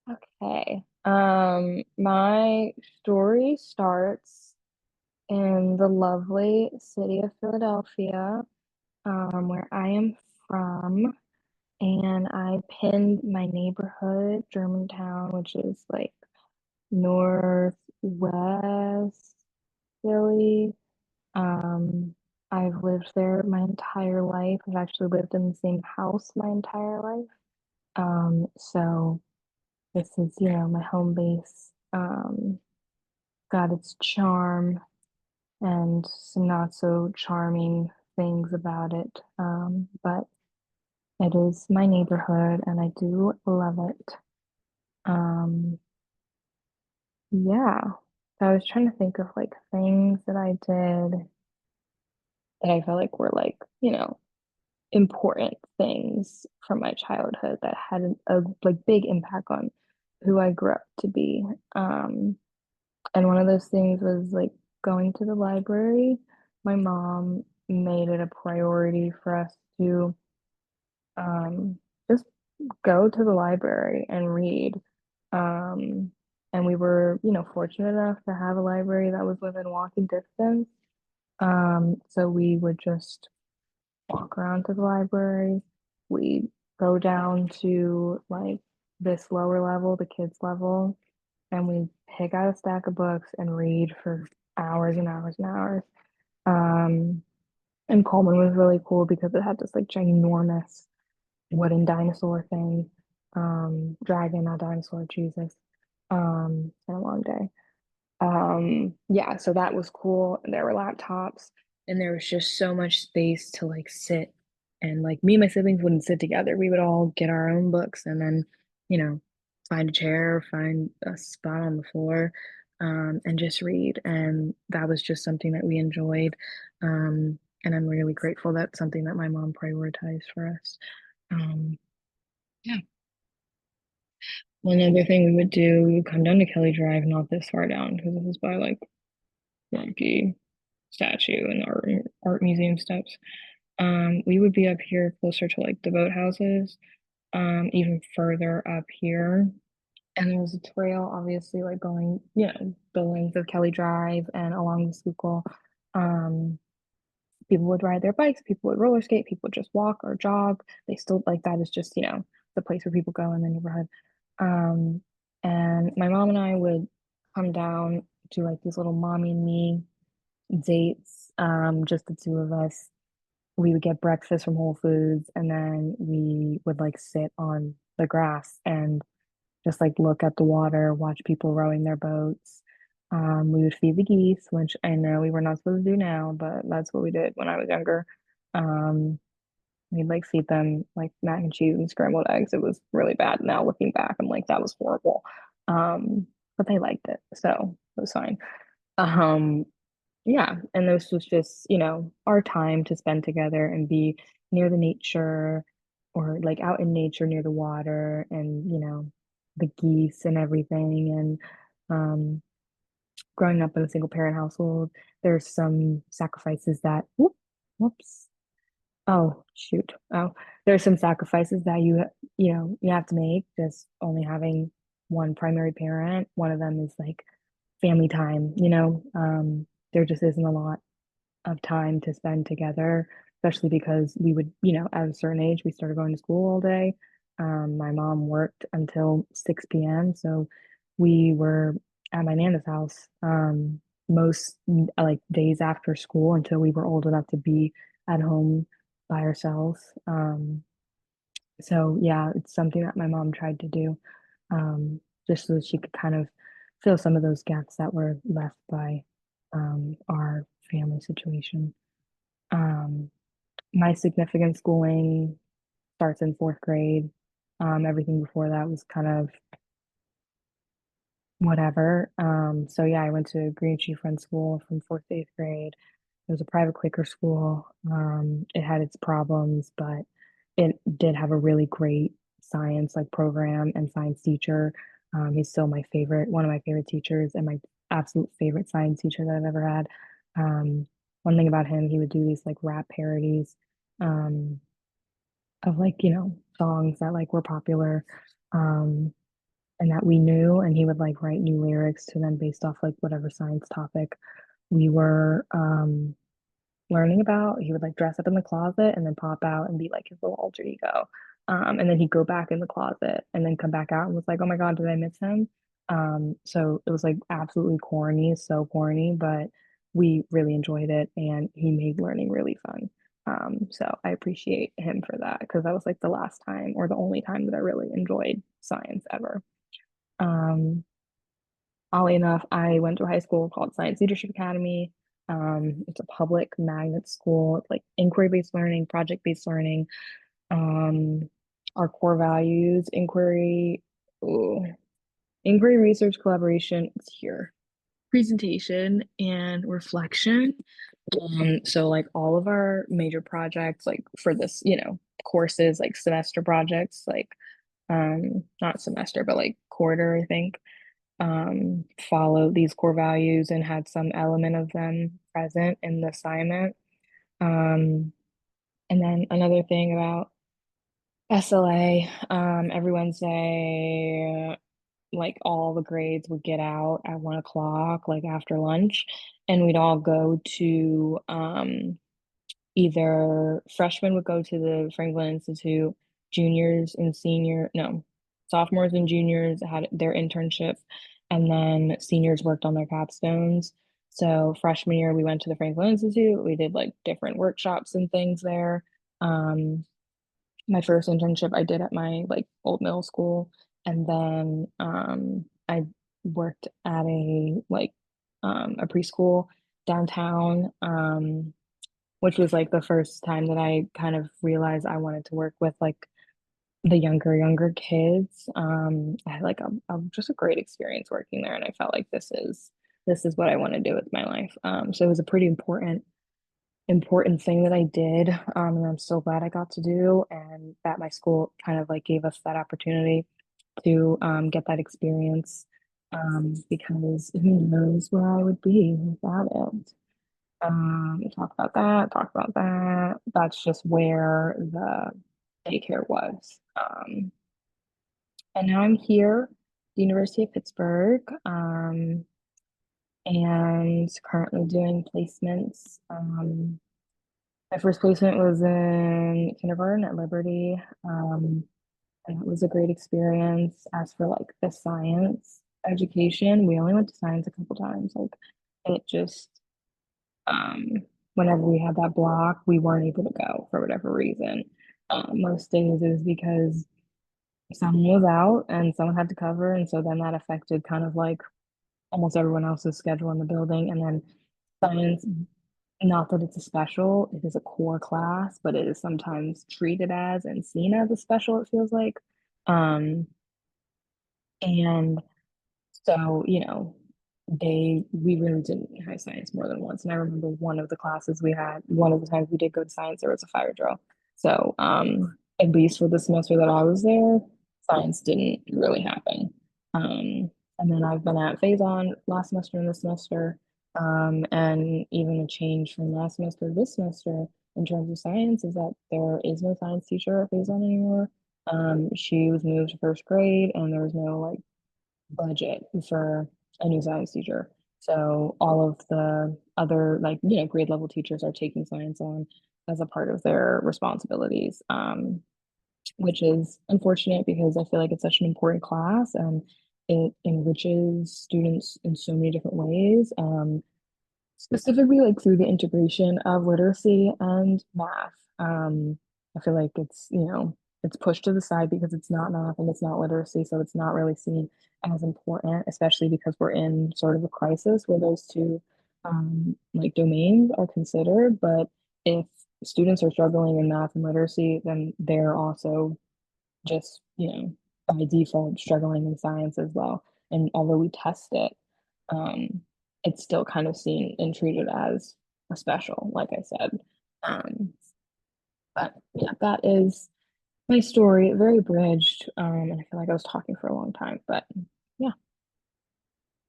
Okay. My story starts in the lovely city of Philadelphia, where I am from, and I pinned my neighborhood, Germantown, which is like northwest Philly. Um, I've lived there my entire life. I've actually lived in the same house my entire life. So this is, my home base. Got its charm and some not so charming things about it. But it is my neighborhood and I do love it. Um, yeah. I was trying to think of like things that I did that I felt like were like, important things from my childhood that had a like big impact on who I grew up to be. Um, And one of those things was like going to the library. My mom made it a priority for us to just go to the library and read. Um, and we were, fortunate enough to have a library that was within walking distance. So we would just walk around to the library. We go down to like this lower level, the kids level, and we pick out a stack of books and read for hours and hours and hours. Um, and Coleman was really cool because it had this like ginormous wooden dinosaur thing. Dragon, not dinosaur, Jesus. It's been a long day. Yeah, so that was cool. There were laptops, and there was just so much space to like sit. And like me and my siblings wouldn't sit together. We would all get our own books and then, you know, find a chair, find a spot on the floor, and just read. And that was just something that we enjoyed. And I'm really grateful that's something that my mom prioritized for us. Um, yeah. One other thing we would do, we would come down to Kelly Drive, not this far down, because this is by like Yankee statue and art museum steps. We would be up here closer to like the boathouses, even further up here. And there was a trail, obviously, like going, the length of Kelly Drive and along the Schuylkill. Um, People would ride their bikes, people would roller skate, people would just walk or jog. They still like that is just, the place where people go in the neighborhood. Um, and my mom and I would come down to like these little mommy and me dates, just the two of us. We would get breakfast from Whole Foods and then we would like sit on the grass and just like look at the water, watch people rowing their boats. We would feed the geese, which I know we were not supposed to do now, but that's what we did when I was younger. Um, we'd like feed them like mac and cheese and scrambled eggs. It was really bad. Now looking back, I'm like, that was horrible. But they liked it, so it was fine. Um, yeah, and this was just, our time to spend together and be near the nature or like out in nature near the water and, the geese and everything. And growing up in a single parent household, there's some sacrifices that, whoops. Oh, shoot. Oh, there's some sacrifices that you have to make just only having one primary parent. One of them is like family time. There just isn't a lot of time to spend together, especially because we would, at a certain age, we started going to school all day. My mom worked until 6 p.m. So we were at my Nana's house most like days after school until we were old enough to be at home by ourselves. So yeah, it's something that my mom tried to do just so that she could kind of fill some of those gaps that were left by our family situation. Um, my significant schooling starts in fourth grade. Everything before that was kind of whatever. So yeah, I went to Green Tree Friend School from fourth to eighth grade. It was a private Quaker school. It had its problems, but it did have a really great science like program and science teacher. He's still my favorite, one of my favorite teachers, and my absolute favorite science teacher that I've ever had. One thing about him, he would do these like rap parodies um, of like songs that like were popular. Um, and that we knew, and he would like write new lyrics to them based off like whatever science topic we were learning about. He would like dress up in the closet and then pop out and be like his little alter ego. And then he'd go back in the closet and then come back out and was like, oh my God, did I miss him? So it was like absolutely corny, so corny, but we really enjoyed it and he made learning really fun. So I appreciate him for that because that was like the last time or the only time that I really enjoyed science ever. Um, Oddly enough, I went to a high school called Science Leadership Academy. It's a public magnet school. It's like inquiry-based learning, project-based learning. Um, our core values, ooh, inquiry, research, collaboration, it's here, presentation, and reflection. So like all of our major projects, like for this, courses, like semester projects, like not semester, but like quarter, I think followed these core values and had some element of them present in the assignment. Um, and then another thing about SLA, every Wednesday, like all the grades would get out at 1 o'clock, like after lunch, and we'd all go to either freshmen would go to the Franklin Institute, juniors and no, sophomores and juniors had their internship, and then seniors worked on their capstones. So freshman year, we went to the Franklin Institute. We did like different workshops and things there. Um, my first internship I did at my like old middle school, and then I worked at a preschool downtown. Which was like the first time that I kind of realized I wanted to work with like the younger kids. I had like just a great experience working there, and I felt like this is what I want to do with my life. So it was a pretty important thing that I did, and I'm so glad I got to do, and that my school kind of like gave us that opportunity to get that experience. Because who knows where I would be without it. Talk about that, talk about that. That's just where the daycare was. And now I'm here, the University of Pittsburgh, and currently doing placements. My first placement was in kindergarten at Liberty, and it was a great experience. As for like the science education, we only went to science a couple times. Like it just Um, whenever we had that block, we weren't able to go for whatever reason. Most days it was because someone was out and someone had to cover, and so then that affected kind of like almost everyone else's schedule in the building. And then science, not that it's a special, it is a core class, but it is sometimes treated as and seen as a special, it feels like. Um, and So, we really didn't have science more than once. And I remember one of the classes we had, one of the times we did go to science, there was a fire drill. So, at least for the semester that I was there, science didn't really happen. And then I've been at Phazon last semester and this semester, and even a change from last semester to this semester in terms of science is that there is no science teacher at Phazon anymore. She was moved to first grade, and there was no like budget for a new science teacher. So all of the other like grade level teachers are taking science on as a part of their responsibilities, which is unfortunate because I feel like it's such an important class and it enriches students in so many different ways. Specifically like through the integration of literacy and math. I feel like it's pushed to the side because it's not math and it's not literacy, so it's not really seen as important, especially because we're in sort of a crisis where those two like domains are considered. But if students are struggling in math and literacy, then they're also just, by default struggling in science as well. And although we test it, um, it's still kind of seen and treated as a special, like I said. Um, but yeah, that is my story, very abridged. And I feel like I was talking for a long time, but